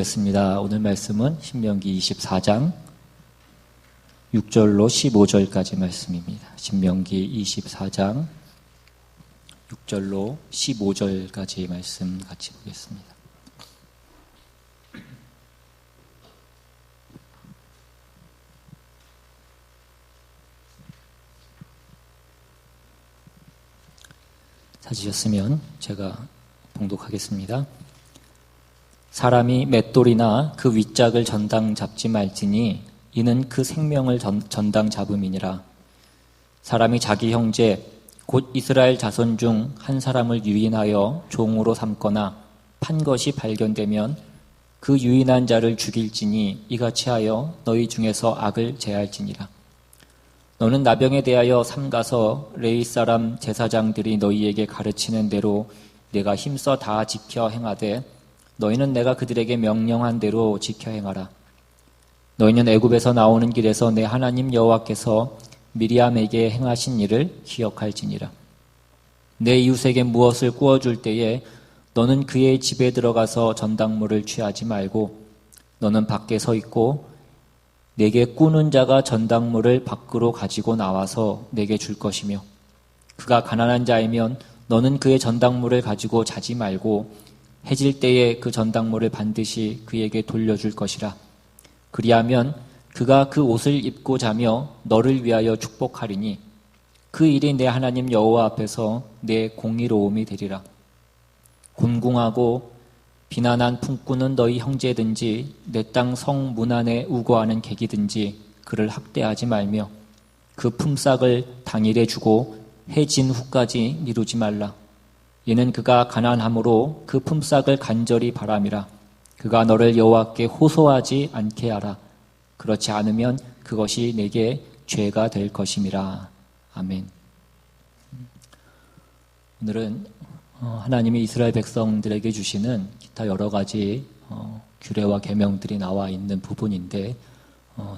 습니다. 오늘 말씀은 신명기 24장 6절로 15절까지 말씀입니다. 신명기 24장 6절로 15절까지 말씀 같이 보겠습니다. 찾으셨으면 제가 봉독하겠습니다. 사람이 맷돌이나 그 윗짝을 전당 잡지 말지니 이는 그 생명을 전당 잡음이니라. 사람이 자기 형제 곧 이스라엘 자손 중 한 사람을 유인하여 종으로 삼거나 판 것이 발견되면 그 유인한 자를 죽일지니 이같이 하여 너희 중에서 악을 제할지니라. 너는 나병에 대하여 삼가서 레위 사람 제사장들이 너희에게 가르치는 대로 내가 힘써 다 지켜 행하되 너희는 내가 그들에게 명령한 대로 지켜 행하라. 너희는 애굽에서 나오는 길에서 내 하나님 여호와께서 미리암에게 행하신 일을 기억할지니라. 내 이웃에게 무엇을 구워줄 때에 너는 그의 집에 들어가서 전당물을 취하지 말고 너는 밖에 서 있고 내게 꾸는 자가 전당물을 밖으로 가지고 나와서 내게 줄 것이며 그가 가난한 자이면 너는 그의 전당물을 가지고 자지 말고 해질 때에 그 전당물을 반드시 그에게 돌려줄 것이라. 그리하면 그가 그 옷을 입고 자며 너를 위하여 축복하리니 그 일이 내 하나님 여호와 앞에서 내 공의로움이 되리라. 곤궁하고 비난한 품꾼은 너희 형제든지 내 땅 성 문 안에 우거하는 객이든지 그를 학대하지 말며 그 품삯을 당일에 주고 해진 후까지 미루지 말라. 이는 그가 가난함으로 그 품삯을 간절히 바람이라. 그가 너를 여호와께 호소하지 않게 하라. 그렇지 않으면 그것이 내게 죄가 될 것임이라. 아멘. 오늘은 하나님이 이스라엘 백성들에게 주시는 기타 여러 가지 규례와 계명들이 나와 있는 부분인데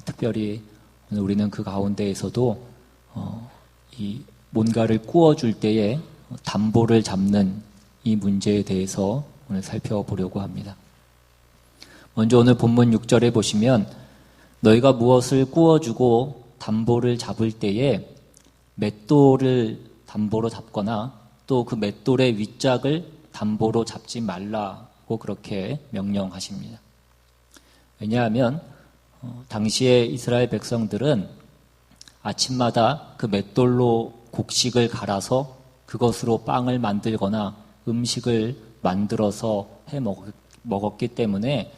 특별히 오늘 우리는 그 가운데에서도 이 뭔가를 구워줄 때에 담보를 잡는 이 문제에 대해서 오늘 살펴보려고 합니다. 먼저 오늘 본문 6절에 보시면 너희가 무엇을 구워주고 담보를 잡을 때에 맷돌을 담보로 잡거나 또 그 맷돌의 윗짝을 담보로 잡지 말라고 그렇게 명령하십니다. 왜냐하면 당시에 이스라엘 백성들은 아침마다 그 맷돌로 곡식을 갈아서 그것으로 빵을 만들거나 음식을 만들어서 해 먹었기 때문에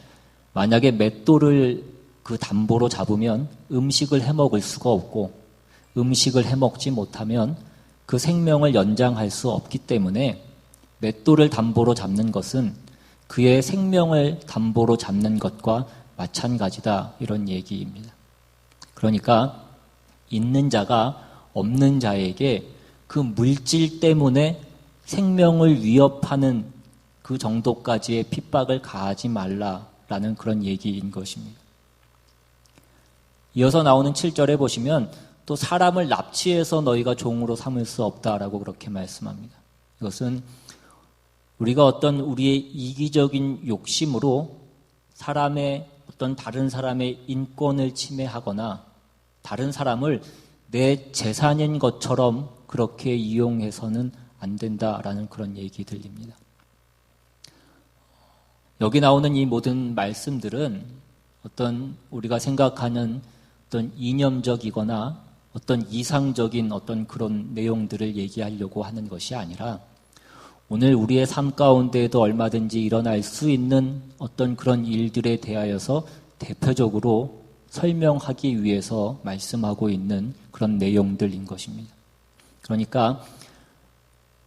만약에 맷돌을 그 담보로 잡으면 음식을 해 먹을 수가 없고 음식을 해 먹지 못하면 그 생명을 연장할 수 없기 때문에 맷돌을 담보로 잡는 것은 그의 생명을 담보로 잡는 것과 마찬가지다 이런 얘기입니다. 그러니까 있는 자가 없는 자에게 그 물질 때문에 생명을 위협하는 그 정도까지의 핍박을 가하지 말라라는 그런 얘기인 것입니다. 이어서 나오는 7절에 보시면 또 사람을 납치해서 너희가 종으로 삼을 수 없다라고 그렇게 말씀합니다. 이것은 우리가 어떤 우리의 이기적인 욕심으로 사람의 어떤 다른 사람의 인권을 침해하거나 다른 사람을 내 재산인 것처럼 그렇게 이용해서는 안 된다라는 그런 얘기 들립니다. 여기 나오는 이 모든 말씀들은 어떤 우리가 생각하는 어떤 이념적이거나 어떤 이상적인 어떤 그런 내용들을 얘기하려고 하는 것이 아니라 오늘 우리의 삶 가운데에도 얼마든지 일어날 수 있는 어떤 그런 일들에 대하여서 대표적으로 설명하기 위해서 말씀하고 있는 그런 내용들인 것입니다. 그러니까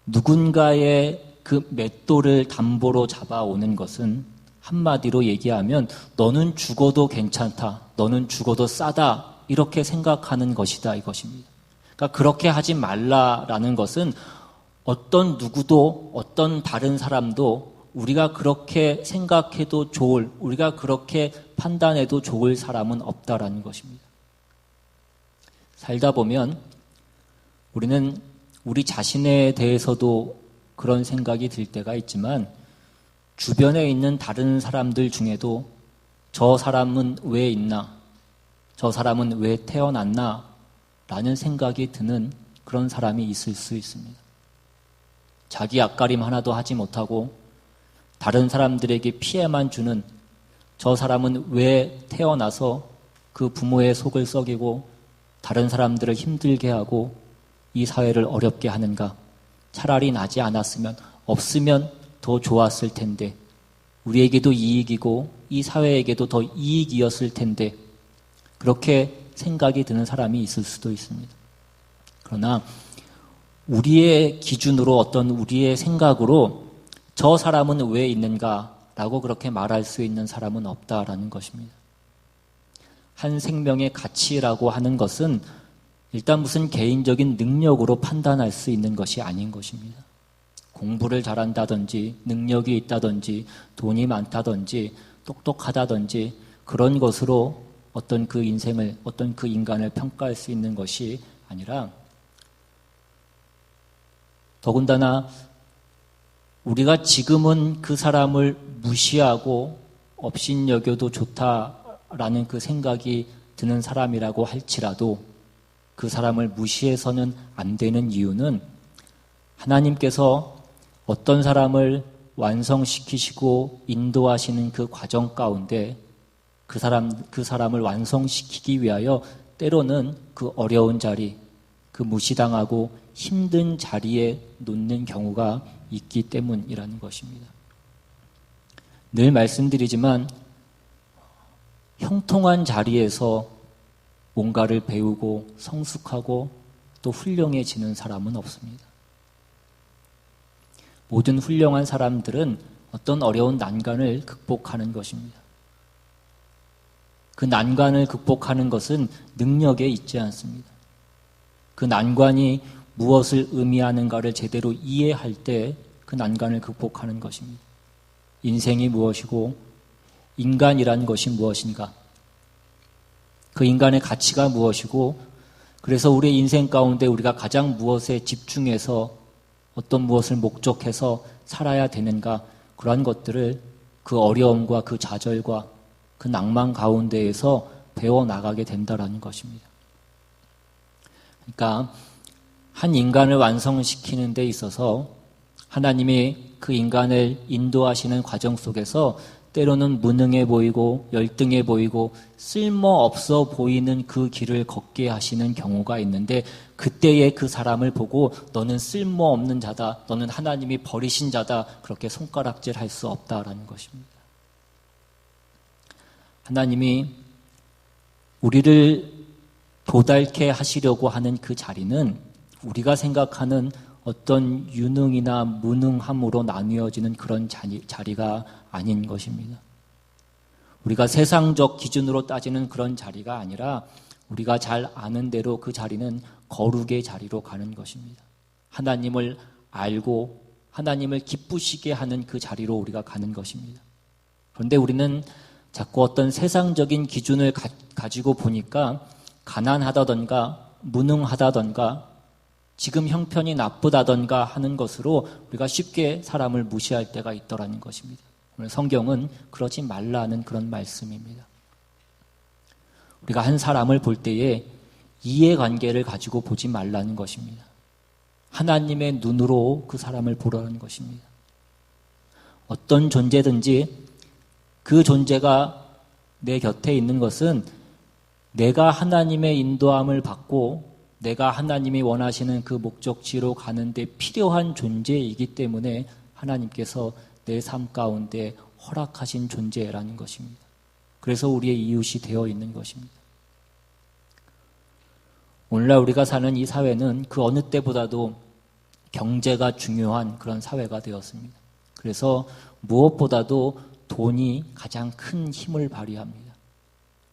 누군가의 그 맷돌을 담보로 잡아오는 것은 한마디로 얘기하면 너는 죽어도 괜찮다, 너는 죽어도 싸다 이렇게 생각하는 것이다 이것입니다. 그러니까 그렇게 하지 말라라는 것은 어떤 누구도 어떤 다른 사람도 우리가 그렇게 생각해도 좋을, 우리가 그렇게 판단해도 좋을 사람은 없다라는 것입니다. 살다 보면 우리는 우리 자신에 대해서도 그런 생각이 들 때가 있지만 주변에 있는 다른 사람들 중에도 저 사람은 왜 있나? 저 사람은 왜 태어났나? 라는 생각이 드는 그런 사람이 있을 수 있습니다. 자기 앞가림 하나도 하지 못하고 다른 사람들에게 피해만 주는 저 사람은 왜 태어나서 그 부모의 속을 썩이고 다른 사람들을 힘들게 하고 이 사회를 어렵게 하는가? 차라리 나지 않았으면, 없으면 더 좋았을 텐데, 우리에게도 이익이고 이 사회에게도 더 이익이었을 텐데, 그렇게 생각이 드는 사람이 있을 수도 있습니다. 그러나 우리의 기준으로, 어떤 우리의 생각으로 저 사람은 왜 있는가라고 그렇게 말할 수 있는 사람은 없다라는 것입니다. 한 생명의 가치라고 하는 것은 일단 무슨 개인적인 능력으로 판단할 수 있는 것이 아닌 것입니다. 공부를 잘한다든지 능력이 있다든지 돈이 많다든지 똑똑하다든지 그런 것으로 어떤 그 인생을, 어떤 그 인간을 평가할 수 있는 것이 아니라, 더군다나 우리가 지금은 그 사람을 무시하고 업신여겨도 좋다라는 그 생각이 드는 사람이라고 할지라도 그 사람을 무시해서는 안 되는 이유는 하나님께서 어떤 사람을 완성시키시고 인도하시는 그 과정 가운데 그 사람을 완성시키기 위하여 때로는 그 어려운 자리, 그 무시당하고 힘든 자리에 놓는 경우가 있기 때문이라는 것입니다. 늘 말씀드리지만 형통한 자리에서 뭔가를 배우고 성숙하고 또 훌륭해지는 사람은 없습니다. 모든 훌륭한 사람들은 어떤 어려운 난관을 극복하는 것입니다. 그 난관을 극복하는 것은 능력에 있지 않습니다. 그 난관이 무엇을 의미하는가를 제대로 이해할 때 그 난관을 극복하는 것입니다. 인생이 무엇이고 인간이란 것이 무엇인가? 그 인간의 가치가 무엇이고, 그래서 우리의 인생 가운데 우리가 가장 무엇에 집중해서 어떤 무엇을 목적해서 살아야 되는가, 그러한 것들을 그 어려움과 그 좌절과 그 낭만 가운데에서 배워나가게 된다라는 것입니다. 그러니까 한 인간을 완성시키는 데 있어서 하나님이 그 인간을 인도하시는 과정 속에서 때로는 무능해 보이고 열등해 보이고 쓸모없어 보이는 그 길을 걷게 하시는 경우가 있는데, 그때에 그 사람을 보고 너는 쓸모없는 자다, 너는 하나님이 버리신 자다, 그렇게 손가락질할 수 없다라는 것입니다. 하나님이 우리를 도달케 하시려고 하는 그 자리는 우리가 생각하는 어떤 유능이나 무능함으로 나뉘어지는 그런 자리가 아닌 것입니다. 우리가 세상적 기준으로 따지는 그런 자리가 아니라 우리가 잘 아는 대로 그 자리는 거룩의 자리로 가는 것입니다. 하나님을 알고 하나님을 기쁘시게 하는 그 자리로 우리가 가는 것입니다. 그런데 우리는 자꾸 어떤 세상적인 기준을 가지고 보니까 가난하다던가 무능하다던가 지금 형편이 나쁘다던가 하는 것으로 우리가 쉽게 사람을 무시할 때가 있더라는 것입니다. 오늘 성경은 그러지 말라는 그런 말씀입니다. 우리가 한 사람을 볼 때에 이해관계를 가지고 보지 말라는 것입니다. 하나님의 눈으로 그 사람을 보라는 것입니다. 어떤 존재든지 그 존재가 내 곁에 있는 것은 내가 하나님의 인도함을 받고 내가 하나님이 원하시는 그 목적지로 가는데 필요한 존재이기 때문에 하나님께서 내 삶 가운데 허락하신 존재라는 것입니다. 그래서 우리의 이웃이 되어 있는 것입니다. 오늘날 우리가 사는 이 사회는 그 어느 때보다도 경제가 중요한 그런 사회가 되었습니다. 그래서 무엇보다도 돈이 가장 큰 힘을 발휘합니다.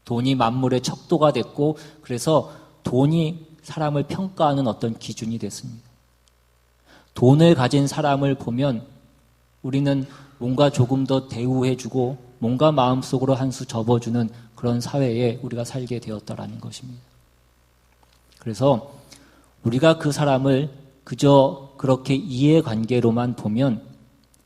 돈이 만물의 척도가 됐고, 그래서 돈이 사람을 평가하는 어떤 기준이 됐습니다. 돈을 가진 사람을 보면 우리는 뭔가 조금 더 대우해주고 뭔가 마음속으로 한 수 접어주는 그런 사회에 우리가 살게 되었다라는 것입니다. 그래서 우리가 그 사람을 그저 그렇게 이해관계로만 보면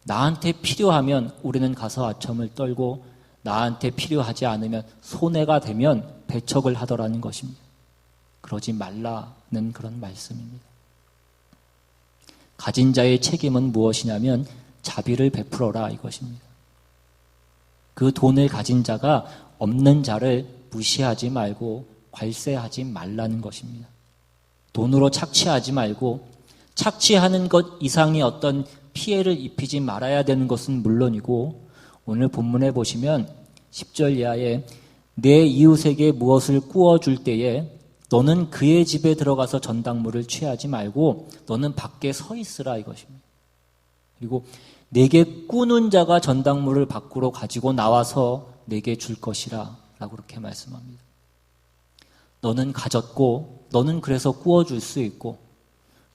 나한테 필요하면 우리는 가서 아첨을 떨고 나한테 필요하지 않으면 손해가 되면 배척을 하더라는 것입니다. 그러지 말라는 그런 말씀입니다. 가진 자의 책임은 무엇이냐면 자비를 베풀어라 이것입니다. 그 돈을 가진 자가 없는 자를 무시하지 말고 괄세하지 말라는 것입니다. 돈으로 착취하지 말고 착취하는 것 이상의 어떤 피해를 입히지 말아야 되는 것은 물론이고 오늘 본문에 보시면 10절 이하에 내 이웃에게 무엇을 구워줄 때에 너는 그의 집에 들어가서 전당물을 취하지 말고 너는 밖에 서 있으라 이것입니다. 그리고 내게 꾸는 자가 전당물을 밖으로 가지고 나와서 내게 줄 것이라 라고 그렇게 말씀합니다. 너는 가졌고 너는 그래서 구워줄 수 있고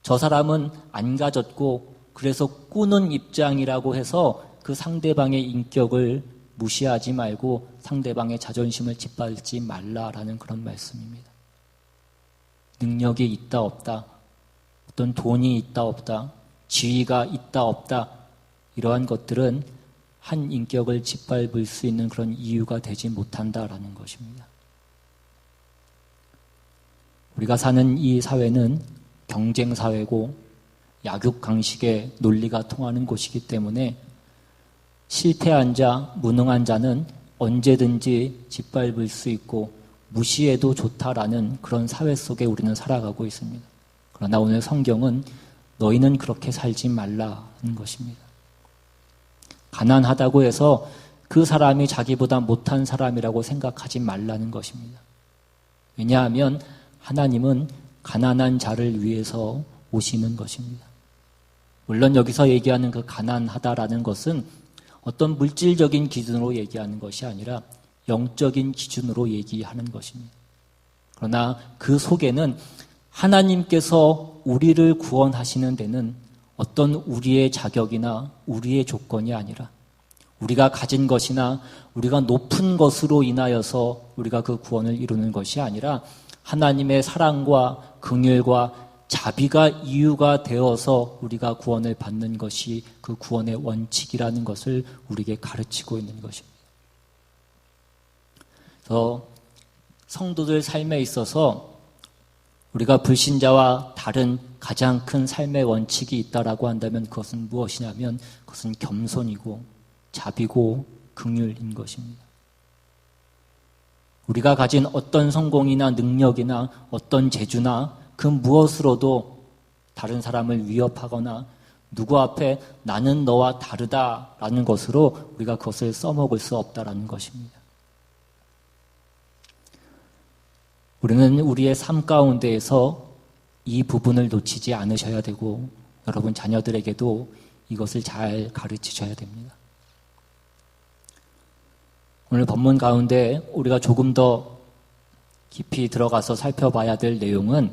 저 사람은 안 가졌고 그래서 꾸는 입장이라고 해서 그 상대방의 인격을 무시하지 말고 상대방의 자존심을 짓밟지 말라라는 그런 말씀입니다. 능력이 있다 없다, 어떤 돈이 있다 없다, 지위가 있다 없다 이러한 것들은 한 인격을 짓밟을 수 있는 그런 이유가 되지 못한다라는 것입니다. 우리가 사는 이 사회는 경쟁 사회고 약육강식의 논리가 통하는 곳이기 때문에 실패한 자, 무능한 자는 언제든지 짓밟을 수 있고 무시해도 좋다라는 그런 사회 속에 우리는 살아가고 있습니다. 그러나 오늘 성경은 너희는 그렇게 살지 말라는 것입니다. 가난하다고 해서 그 사람이 자기보다 못한 사람이라고 생각하지 말라는 것입니다. 왜냐하면 하나님은 가난한 자를 위해서 오시는 것입니다. 물론 여기서 얘기하는 그 가난하다라는 것은 어떤 물질적인 기준으로 얘기하는 것이 아니라 영적인 기준으로 얘기하는 것입니다. 그러나 그 속에는 하나님께서 우리를 구원하시는 데는 어떤 우리의 자격이나 우리의 조건이 아니라 우리가 가진 것이나 우리가 높은 것으로 인하여서 우리가 그 구원을 이루는 것이 아니라 하나님의 사랑과 긍휼과 자비가 이유가 되어서 우리가 구원을 받는 것이 그 구원의 원칙이라는 것을 우리에게 가르치고 있는 것입니다. 그래서 성도들 삶에 있어서 우리가 불신자와 다른 가장 큰 삶의 원칙이 있다라고 한다면 그것은 무엇이냐면 그것은 겸손이고 자비고 긍휼인 것입니다. 우리가 가진 어떤 성공이나 능력이나 어떤 재주나 그 무엇으로도 다른 사람을 위협하거나 누구 앞에 나는 너와 다르다라는 것으로 우리가 그것을 써먹을 수 없다라는 것입니다. 우리는 우리의 삶 가운데에서 이 부분을 놓치지 않으셔야 되고 여러분 자녀들에게도 이것을 잘 가르치셔야 됩니다. 오늘 본문 가운데 우리가 조금 더 깊이 들어가서 살펴봐야 될 내용은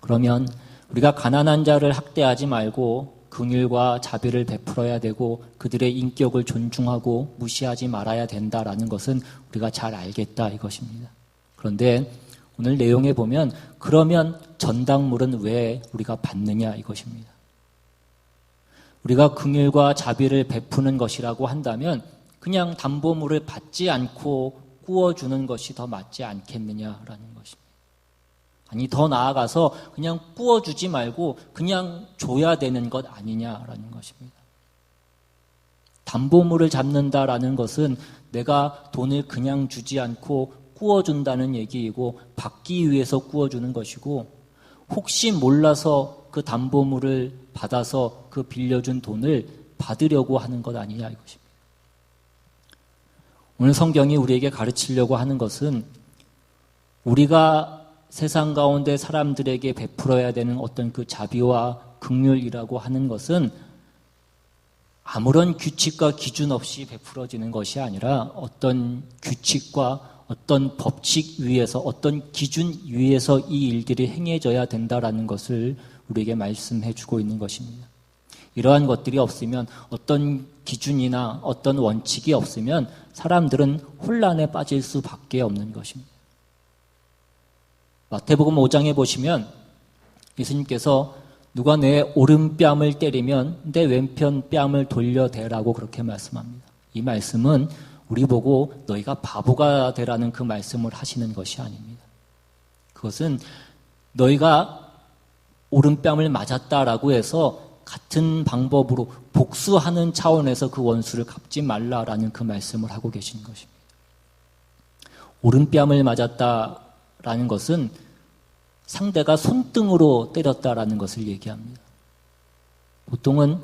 그러면 우리가 가난한 자를 학대하지 말고 긍휼과 자비를 베풀어야 되고 그들의 인격을 존중하고 무시하지 말아야 된다라는 것은 우리가 잘 알겠다 이것입니다. 그런데 오늘 내용에 보면 그러면 전당물은 왜 우리가 받느냐 이것입니다. 우리가 긍휼과 자비를 베푸는 것이라고 한다면 그냥 담보물을 받지 않고 꾸어주는 것이 더 맞지 않겠느냐라는 것입니다. 아니 더 나아가서 그냥 꾸어주지 말고 그냥 줘야 되는 것 아니냐라는 것입니다. 담보물을 잡는다라는 것은 내가 돈을 그냥 주지 않고 꾸어준다는 얘기이고 받기 위해서 꾸어주는 것이고 혹시 몰라서 그 담보물을 받아서 그 빌려준 돈을 받으려고 하는 것 아니냐 이것입니다. 오늘 성경이 우리에게 가르치려고 하는 것은 우리가 세상 가운데 사람들에게 베풀어야 되는 어떤 그 자비와 긍휼이라고 하는 것은 아무런 규칙과 기준 없이 베풀어지는 것이 아니라 어떤 규칙과 어떤 법칙 위에서 어떤 기준 위에서 이 일들이 행해져야 된다라는 것을 우리에게 말씀해 주고 있는 것입니다. 이러한 것들이 없으면 어떤 기준이나 어떤 원칙이 없으면 사람들은 혼란에 빠질 수밖에 없는 것입니다. 마태복음 5장에 보시면 예수님께서 누가 내 오른뺨을 때리면 내 왼편 뺨을 돌려대라고 그렇게 말씀합니다. 이 말씀은 우리 보고 너희가 바보가 되라는 그 말씀을 하시는 것이 아닙니다. 그것은 너희가 오른뺨을 맞았다라고 해서 같은 방법으로 복수하는 차원에서 그 원수를 갚지 말라라는 그 말씀을 하고 계신 것입니다. 오른뺨을 맞았다라는 것은 상대가 손등으로 때렸다라는 것을 얘기합니다. 보통은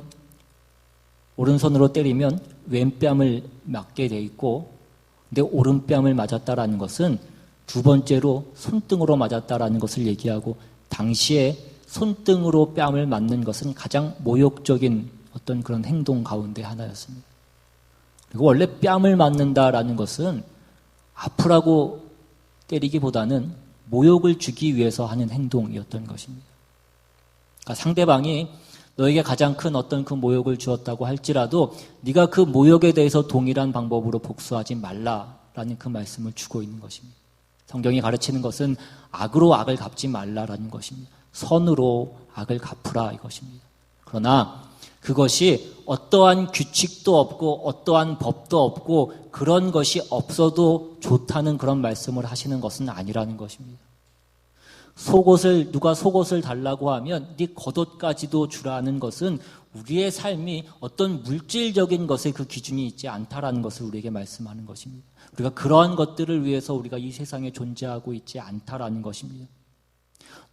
오른손으로 때리면 왼뺨을 맞게 돼 있고, 근데 오른뺨을 맞았다라는 것은 두 번째로 손등으로 맞았다라는 것을 얘기하고, 당시에 손등으로 뺨을 맞는 것은 가장 모욕적인 어떤 그런 행동 가운데 하나였습니다. 그리고 원래 뺨을 맞는다라는 것은 아프라고 때리기보다는 모욕을 주기 위해서 하는 행동이었던 것입니다. 그러니까 상대방이 너에게 가장 큰 어떤 그 모욕을 주었다고 할지라도 네가 그 모욕에 대해서 동일한 방법으로 복수하지 말라라는 그 말씀을 주고 있는 것입니다. 성경이 가르치는 것은 악으로 악을 갚지 말라라는 것입니다. 선으로 악을 갚으라 이것입니다. 그러나 그것이 어떠한 규칙도 없고 어떠한 법도 없고 그런 것이 없어도 좋다는 그런 말씀을 하시는 것은 아니라는 것입니다. 누가 속옷을 달라고 하면 네 겉옷까지도 주라는 것은 우리의 삶이 어떤 물질적인 것에 그 기준이 있지 않다라는 것을 우리에게 말씀하는 것입니다. 우리가 그러한 것들을 위해서 우리가 이 세상에 존재하고 있지 않다라는 것입니다.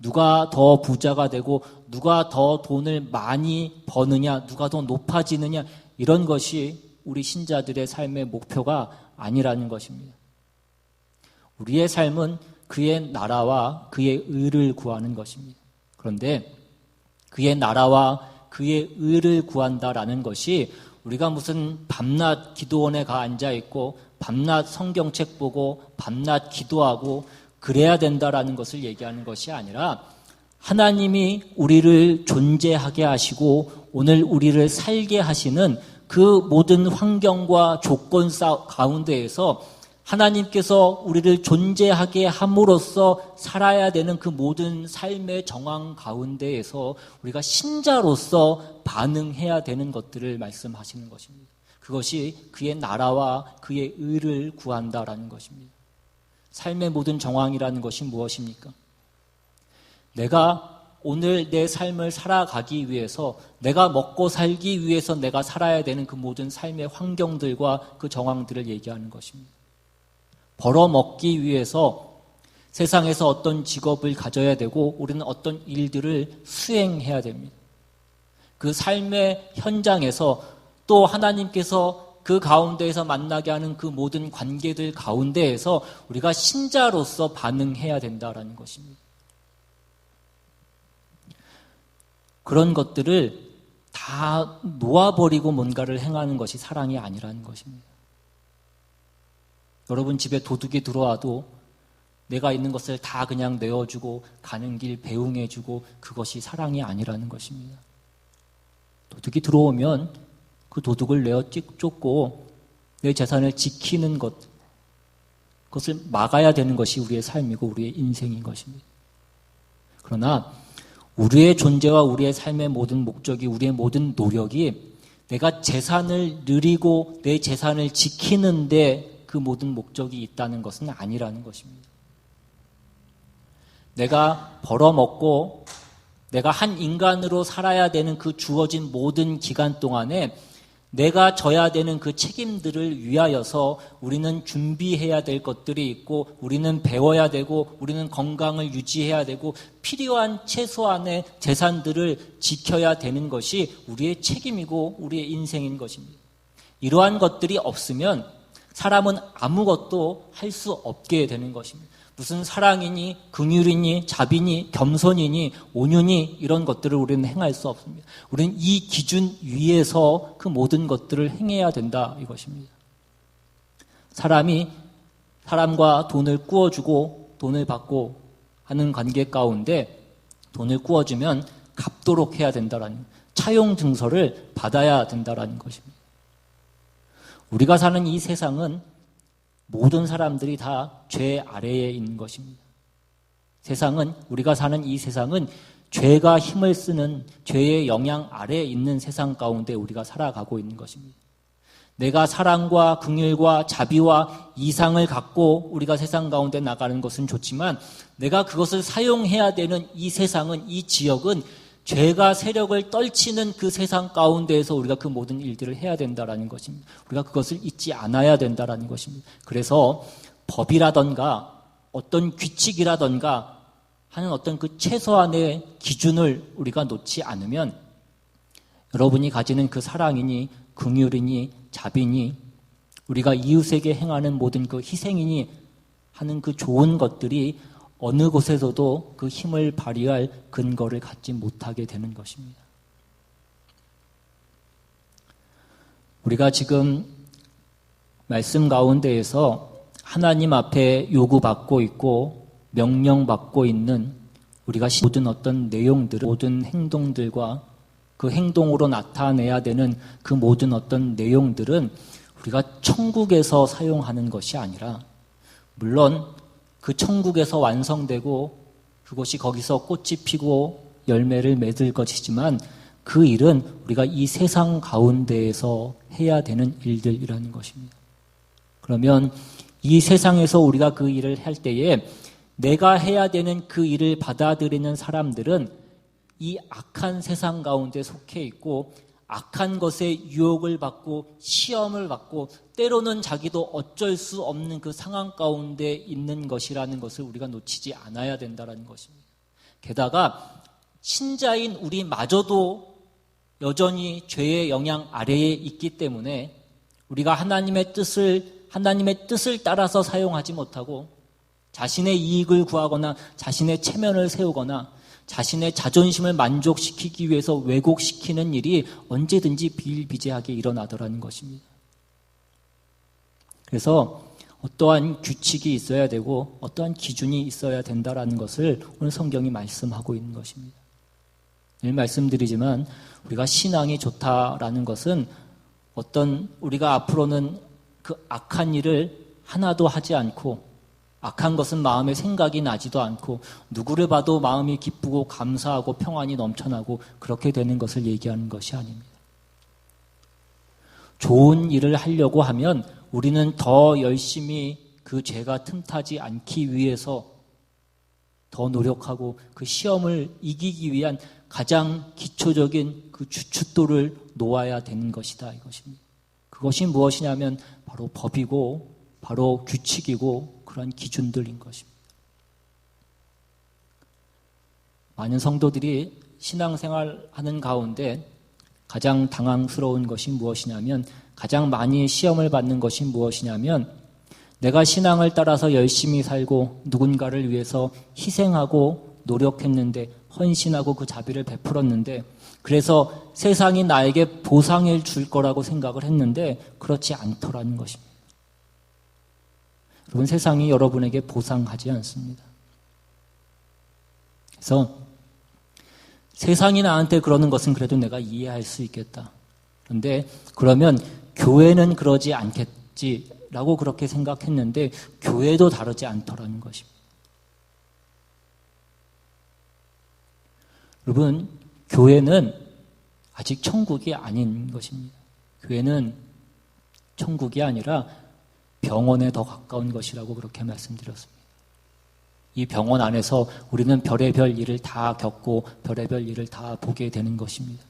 누가 더 부자가 되고 누가 더 돈을 많이 버느냐, 누가 더 높아지느냐, 이런 것이 우리 신자들의 삶의 목표가 아니라는 것입니다. 우리의 삶은 그의 나라와 그의 의를 구하는 것입니다. 그런데 그의 나라와 그의 의를 구한다라는 것이 우리가 무슨 밤낮 기도원에 가 앉아있고 밤낮 성경책 보고 밤낮 기도하고 그래야 된다라는 것을 얘기하는 것이 아니라 하나님이 우리를 존재하게 하시고 오늘 우리를 살게 하시는 그 모든 환경과 조건 가운데에서 하나님께서 우리를 존재하게 함으로써 살아야 되는 그 모든 삶의 정황 가운데에서 우리가 신자로서 반응해야 되는 것들을 말씀하시는 것입니다. 그것이 그의 나라와 그의 의를 구한다라는 것입니다. 삶의 모든 정황이라는 것이 무엇입니까? 내가 오늘 내 삶을 살아가기 위해서, 내가 먹고 살기 위해서 내가 살아야 되는 그 모든 삶의 환경들과 그 정황들을 얘기하는 것입니다. 벌어먹기 위해서 세상에서 어떤 직업을 가져야 되고 우리는 어떤 일들을 수행해야 됩니다. 그 삶의 현장에서 또 하나님께서 그 가운데에서 만나게 하는 그 모든 관계들 가운데에서 우리가 신자로서 반응해야 된다라는 것입니다. 그런 것들을 다 놓아버리고 뭔가를 행하는 것이 사랑이 아니라는 것입니다. 여러분 집에 도둑이 들어와도 내가 있는 것을 다 그냥 내어주고 가는 길 배웅해주고 그것이 사랑이 아니라는 것입니다. 도둑이 들어오면 그 도둑을 내어 쫓고 내 재산을 지키는 것, 그것을 막아야 되는 것이 우리의 삶이고 우리의 인생인 것입니다. 그러나 우리의 존재와 우리의 삶의 모든 목적이, 우리의 모든 노력이 내가 재산을 누리고 내 재산을 지키는데 그 모든 목적이 있다는 것은 아니라는 것입니다. 내가 벌어먹고 내가 한 인간으로 살아야 되는 그 주어진 모든 기간 동안에 내가 져야 되는 그 책임들을 위하여서 우리는 준비해야 될 것들이 있고 우리는 배워야 되고 우리는 건강을 유지해야 되고 필요한 최소한의 재산들을 지켜야 되는 것이 우리의 책임이고 우리의 인생인 것입니다. 이러한 것들이 없으면 사람은 아무것도 할 수 없게 되는 것입니다. 무슨 사랑이니 긍휼이니 자비니 겸손이니 온유니 이런 것들을 우리는 행할 수 없습니다. 우리는 이 기준 위에서 그 모든 것들을 행해야 된다 이것입니다. 사람이 사람과 돈을 꾸어주고 돈을 받고 하는 관계 가운데 돈을 꾸어주면 갚도록 해야 된다라는, 차용 증서를 받아야 된다라는 것입니다. 우리가 사는 이 세상은 모든 사람들이 다 죄 아래에 있는 것입니다. 우리가 사는 이 세상은 죄가 힘을 쓰는 죄의 영향 아래에 있는 세상 가운데 우리가 살아가고 있는 것입니다. 내가 사랑과 긍휼과 자비와 이상을 갖고 우리가 세상 가운데 나가는 것은 좋지만 내가 그것을 사용해야 되는 이 세상은, 이 지역은 죄가 세력을 떨치는 그 세상 가운데에서 우리가 그 모든 일들을 해야 된다라는 것입니다. 우리가 그것을 잊지 않아야 된다라는 것입니다. 그래서 법이라던가 어떤 규칙이라던가 하는 어떤 그 최소한의 기준을 우리가 놓지 않으면 여러분이 가지는 그 사랑이니 긍휼이니 자비니 우리가 이웃에게 행하는 모든 그 희생이니 하는 그 좋은 것들이 어느 곳에서도 그 힘을 발휘할 근거를 갖지 못하게 되는 것입니다. 우리가 지금 말씀 가운데에서 하나님 앞에 요구받고 있고 명령받고 있는 우리가 모든 어떤 내용들, 모든 행동들과 그 행동으로 나타내야 되는 그 모든 어떤 내용들은 우리가 천국에서 사용하는 것이 아니라, 물론 그 천국에서 완성되고 그것이 거기서 꽃이 피고 열매를 맺을 것이지만 그 일은 우리가 이 세상 가운데에서 해야 되는 일들이라는 것입니다. 그러면 이 세상에서 우리가 그 일을 할 때에 내가 해야 되는 그 일을 받아들이는 사람들은 이 악한 세상 가운데 속해 있고 악한 것에 유혹을 받고 시험을 받고 때로는 자기도 어쩔 수 없는 그 상황 가운데 있는 것이라는 것을 우리가 놓치지 않아야 된다는 것입니다. 게다가 신자인 우리마저도 여전히 죄의 영향 아래에 있기 때문에 우리가 하나님의 뜻을 따라서 사용하지 못하고 자신의 이익을 구하거나 자신의 체면을 세우거나 자신의 자존심을 만족시키기 위해서 왜곡시키는 일이 언제든지 비일비재하게 일어나더라는 것입니다. 그래서 어떠한 규칙이 있어야 되고 어떠한 기준이 있어야 된다라는 것을 오늘 성경이 말씀하고 있는 것입니다. 늘 말씀드리지만 우리가 신앙이 좋다라는 것은 어떤 우리가 앞으로는 그 악한 일을 하나도 하지 않고 악한 것은 마음에 생각이 나지도 않고 누구를 봐도 마음이 기쁘고 감사하고 평안이 넘쳐나고 그렇게 되는 것을 얘기하는 것이 아닙니다. 좋은 일을 하려고 하면 우리는 더 열심히 그 죄가 틈타지 않기 위해서 더 노력하고 그 시험을 이기기 위한 가장 기초적인 그 주춧돌을 놓아야 되는 것이다, 이것입니다. 그것이 무엇이냐면 바로 법이고 바로 규칙이고 그런 기준들인 것입니다. 많은 성도들이 신앙생활하는 가운데 가장 당황스러운 것이 무엇이냐면, 가장 많이 시험을 받는 것이 무엇이냐면, 내가 신앙을 따라서 열심히 살고 누군가를 위해서 희생하고 노력했는데, 헌신하고 그 자비를 베풀었는데, 그래서 세상이 나에게 보상을 줄 거라고 생각을 했는데 그렇지 않더라는 것입니다. 여러분, 세상이 여러분에게 보상하지 않습니다. 그래서 세상이 나한테 그러는 것은 그래도 내가 이해할 수 있겠다. 그런데 그러면 교회는 그러지 않겠지라고 그렇게 생각했는데 교회도 다르지 않더라는 것입니다. 여러분, 교회는 아직 천국이 아닌 것입니다. 교회는 천국이 아니라 병원에 더 가까운 것이라고 그렇게 말씀드렸습니다. 이 병원 안에서 우리는 별의별 일을 다 겪고 별의별 일을 다 보게 되는 것입니다.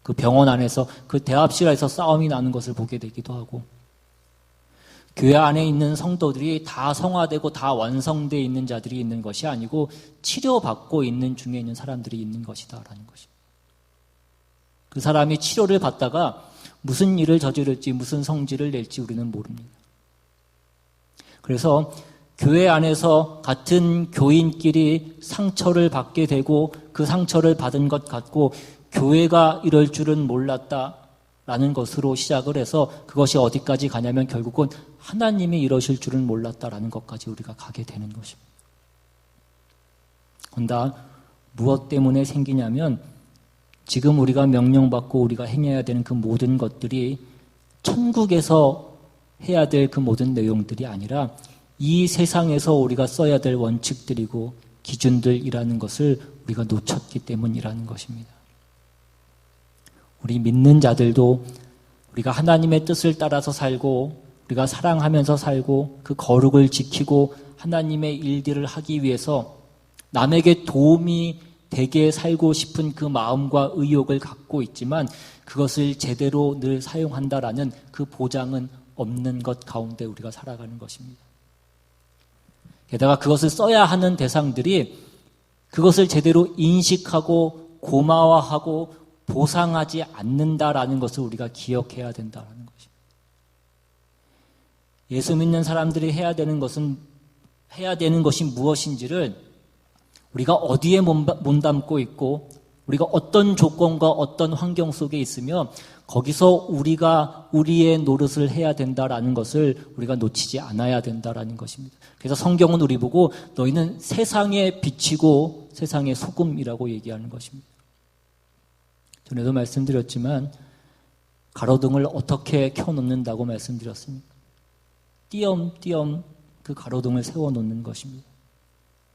그 병원 안에서 그 대합실에서 싸움이 나는 것을 보게 되기도 하고, 교회 안에 있는 성도들이 다 성화되고 다 완성되어 있는 자들이 있는 것이 아니고 치료받고 있는 중에 있는 사람들이 있는 것이다라는 것입니다. 그 사람이 치료를 받다가 무슨 일을 저지를지 무슨 성질을 낼지 우리는 모릅니다. 그래서 교회 안에서 같은 교인끼리 상처를 받게 되고 그 상처를 받은 것 같고 교회가 이럴 줄은 몰랐다라는 것으로 시작을 해서 그것이 어디까지 가냐면 결국은 하나님이 이러실 줄은 몰랐다라는 것까지 우리가 가게 되는 것입니다. 그런데 무엇 때문에 생기냐면 지금 우리가 명령받고 우리가 행해야 되는 그 모든 것들이 천국에서 해야 될 그 모든 내용들이 아니라 이 세상에서 우리가 써야 될 원칙들이고 기준들이라는 것을 우리가 놓쳤기 때문이라는 것입니다. 우리 믿는 자들도 우리가 하나님의 뜻을 따라서 살고 우리가 사랑하면서 살고 그 거룩을 지키고 하나님의 일들을 하기 위해서 남에게 도움이 되게 살고 싶은 그 마음과 의욕을 갖고 있지만 그것을 제대로 늘 사용한다라는 그 보장은 없는 것 가운데 우리가 살아가는 것입니다. 게다가 그것을 써야 하는 대상들이 그것을 제대로 인식하고 고마워하고 보상하지 않는다라는 것을 우리가 기억해야 된다는 것입니다. 예수 믿는 사람들이 해야 되는 것이 무엇인지를 우리가 어디에 몸담고 있고 우리가 어떤 조건과 어떤 환경 속에 있으며 거기서 우리가 우리의 노릇을 해야 된다라는 것을 우리가 놓치지 않아야 된다라는 것입니다. 그래서 성경은 우리 보고 너희는 세상의 빛이고 세상의 소금이라고 얘기하는 것입니다. 전에도 말씀드렸지만 가로등을 어떻게 켜놓는다고 말씀드렸습니까? 띄엄띄엄 그 가로등을 세워놓는 것입니다.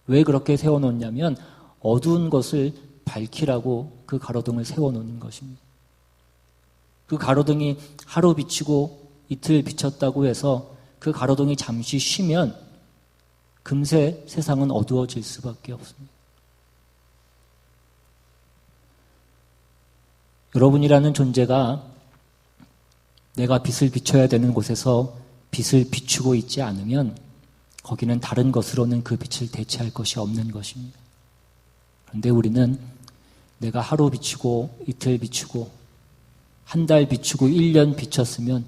왜 그렇게 세워놓냐면 어두운 것을 밝히라고 그 가로등을 세워놓는 것입니다. 그 가로등이 하루 비치고 이틀 비쳤다고 해서 그 가로등이 잠시 쉬면 금세 세상은 어두워질 수밖에 없습니다. 여러분이라는 존재가 내가 빛을 비춰야 되는 곳에서 빛을 비추고 있지 않으면 거기는 다른 것으로는 그 빛을 대체할 것이 없는 것입니다. 그런데 우리는 내가 하루 비추고 이틀 비추고 한 달 비추고 1년 비췄으면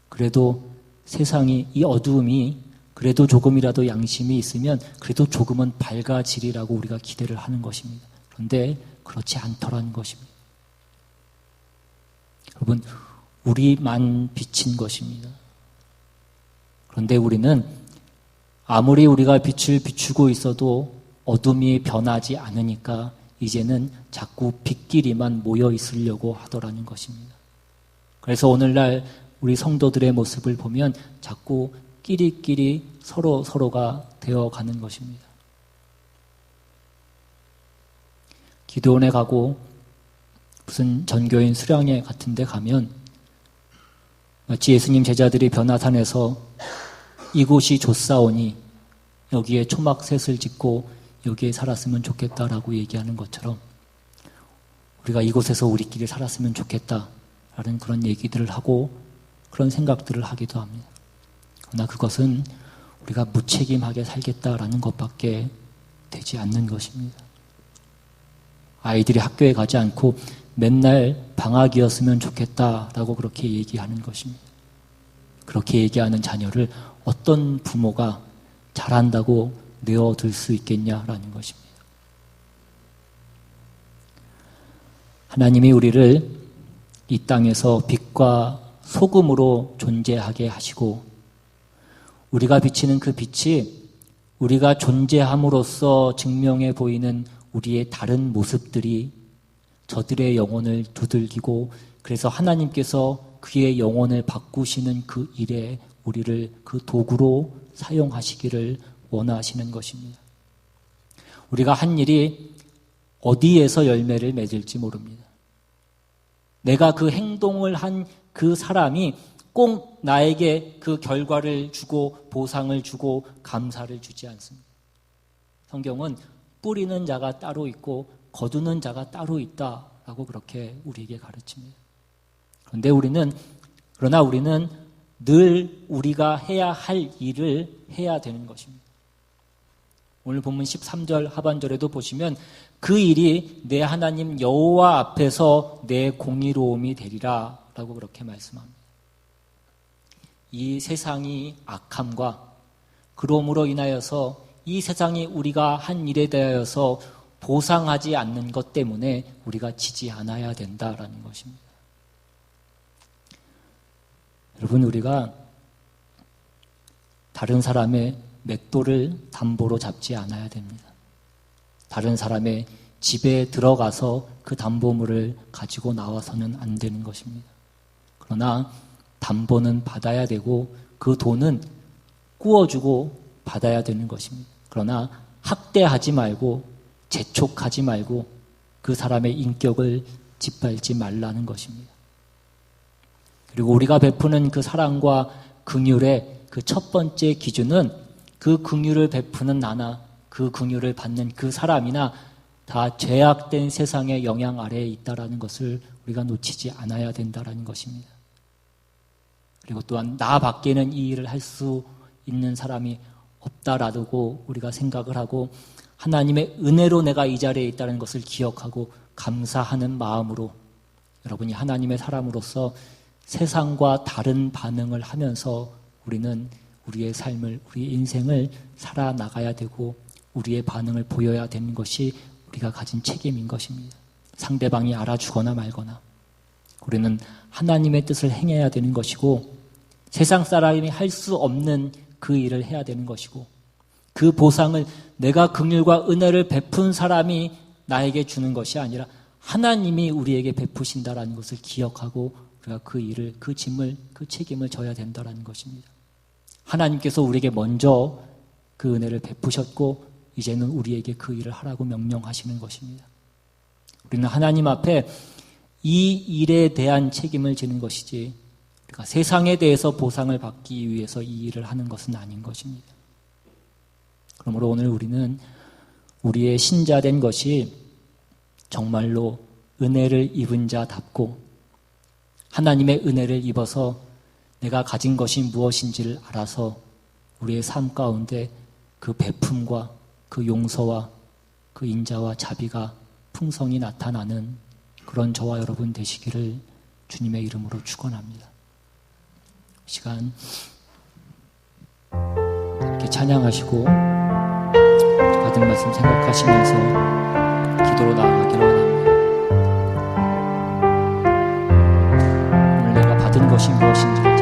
그래도 세상이 이 어두움이 그래도 조금이라도 양심이 있으면 그래도 조금은 밝아지리라고 우리가 기대를 하는 것입니다. 그런데 그렇지 않더라는 것입니다. 여러분, 우리만 비친 것입니다. 그런데 우리는 아무리 우리가 빛을 비추고 있어도 어둠이 변하지 않으니까 이제는 자꾸 빛끼리만 모여 있으려고 하더라는 것입니다. 그래서 오늘날 우리 성도들의 모습을 보면 자꾸 끼리끼리 서로가 되어가는 것입니다. 기도원에 가고 무슨 전교인 수련회 같은 데 가면 마치 예수님 제자들이 변화산에서 이곳이 좋사오니 여기에 초막셋을 짓고 여기에 살았으면 좋겠다라고 얘기하는 것처럼 우리가 이곳에서 우리끼리 살았으면 좋겠다라는 그런 얘기들을 하고 그런 생각들을 하기도 합니다. 그러나 그것은 우리가 무책임하게 살겠다라는 것밖에 되지 않는 것입니다. 아이들이 학교에 가지 않고 맨날 방학이었으면 좋겠다라고 그렇게 얘기하는 것입니다. 그렇게 얘기하는 자녀를 어떤 부모가 잘한다고 내어둘 수 있겠냐라는 것입니다. 하나님이 우리를 이 땅에서 빛과 소금으로 존재하게 하시고 우리가 비치는 그 빛이 우리가 존재함으로써 증명해 보이는 우리의 다른 모습들이 저들의 영혼을 두들기고 그래서 하나님께서 그의 영혼을 바꾸시는 그 일에 우리를 그 도구로 사용하시기를 원하시는 것입니다. 우리가 한 일이 어디에서 열매를 맺을지 모릅니다. 내가 그 행동을 한 그 사람이 꼭 나에게 그 결과를 주고 보상을 주고 감사를 주지 않습니다. 성경은 뿌리는 자가 따로 있고 거두는 자가 따로 있다라고 그렇게 우리에게 가르칩니다. 그러나 우리는 늘 우리가 해야 할 일을 해야 되는 것입니다. 오늘 본문 13절 하반절에도 보시면 그 일이 내 하나님 여호와 앞에서 내 공의로움이 되리라 라고 그렇게 말씀합니다. 이 세상이 악함과 그러므로 인하여서 이 세상이 우리가 한 일에 대하여서 보상하지 않는 것 때문에 우리가 지지 않아야 된다라는 것입니다. 여러분, 우리가 다른 사람의 맷돌을 담보로 잡지 않아야 됩니다. 다른 사람의 집에 들어가서 그 담보물을 가지고 나와서는 안 되는 것입니다. 그러나 담보는 받아야 되고 그 돈은 꾸어주고 받아야 되는 것입니다. 그러나 학대하지 말고 재촉하지 말고 그 사람의 인격을 짓밟지 말라는 것입니다. 그리고 우리가 베푸는 그 사랑과 긍휼의 그 첫 번째 기준은 그 긍휼을 베푸는 나나 그 긍휼을 받는 그 사람이나 다 죄악된 세상의 영향 아래에 있다라는 것을 우리가 놓치지 않아야 된다라는 것입니다. 그리고 또한 나 밖에는 이 일을 할 수 있는 사람이 없다라고 우리가 생각을 하고 하나님의 은혜로 내가 이 자리에 있다는 것을 기억하고 감사하는 마음으로 여러분이 하나님의 사람으로서 세상과 다른 반응을 하면서 우리는 우리의 삶을, 우리의 인생을 살아나가야 되고 우리의 반응을 보여야 되는 것이 우리가 가진 책임인 것입니다. 상대방이 알아주거나 말거나 우리는 하나님의 뜻을 행해야 되는 것이고 세상 사람이 할 수 없는 그 일을 해야 되는 것이고 그 보상을 내가 긍휼과 은혜를 베푼 사람이 나에게 주는 것이 아니라 하나님이 우리에게 베푸신다라는 것을 기억하고 우리가 그 일을, 그 짐을, 그 책임을 져야 된다라는 것입니다. 하나님께서 우리에게 먼저 그 은혜를 베푸셨고 이제는 우리에게 그 일을 하라고 명령하시는 것입니다. 우리는 하나님 앞에 이 일에 대한 책임을 지는 것이지 그러니까 세상에 대해서 보상을 받기 위해서 이 일을 하는 것은 아닌 것입니다. 그러므로 오늘 우리는 우리의 신자된 것이 정말로 은혜를 입은 자답고 하나님의 은혜를 입어서 내가 가진 것이 무엇인지를 알아서 우리의 삶 가운데 그 베품과 그 용서와 그 인자와 자비가 풍성히 나타나는 그런 저와 여러분 되시기를 주님의 이름으로 축원합니다. 시간 이렇게 찬양하시고 받은 말씀 생각하시면서 기도로 나아가기를 원합니다. 오늘 내가 받은 것이 무엇인지